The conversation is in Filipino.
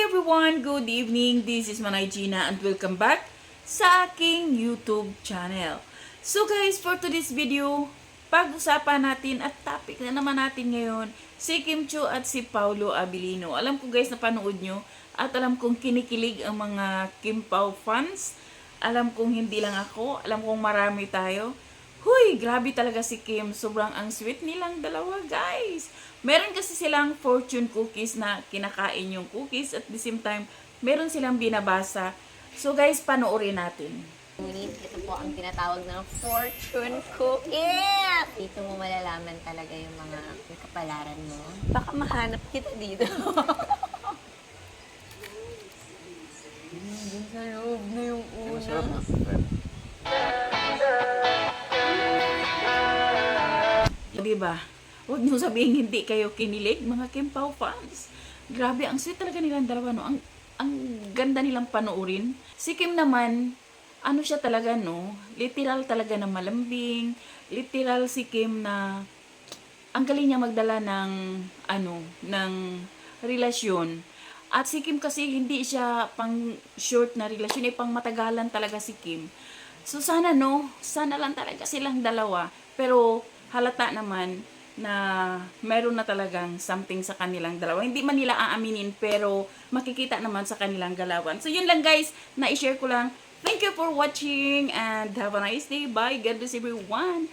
everyone! Good evening! This is Manay Gina and welcome back sa aking YouTube channel. So guys, for today's video, pag-usapan natin at topic na naman natin ngayon, si Kim Chiu at si Paolo Abilino. Alam ko guys, napanood nyo at alam kong kinikilig ang mga Kim Pao fans. Alam kong hindi lang ako, alam kong marami tayo. Huy, grabe talaga si Kim. Sobrang ang sweet nilang dalawa, guys. Meron kasi silang fortune cookies na kinakain yung cookies at the same time, meron silang binabasa. So guys, panoorin natin. Ngunit ito po ang tinatawag ng fortune cookie. Dito mo malalaman talaga yung mga kapalaran mo. Baka mahanap kita dito. Dun sa loob na yung una. Diba? Huwag niyo sabihin hindi kayo kinilig, mga Kim Pao fans. Grabe, ang sweet talaga nilang dalawa, no? Ang ganda nilang panoorin. Si Kim naman, ano siya talaga, no? Literal talaga na malambing. Literal si Kim na ang galing niya magdala ng, ng relasyon. At si Kim kasi hindi siya pang short na relasyon, pang matagalan talaga si Kim. So sana sana lang talaga silang dalawa. Pero halata naman na meron na talagang something sa kanilang dalawa. Hindi man nila aaminin pero makikita naman sa kanilang galawan. So yun lang guys, na-share ko lang. Thank you for watching and have a nice day. Bye. God bless everyone.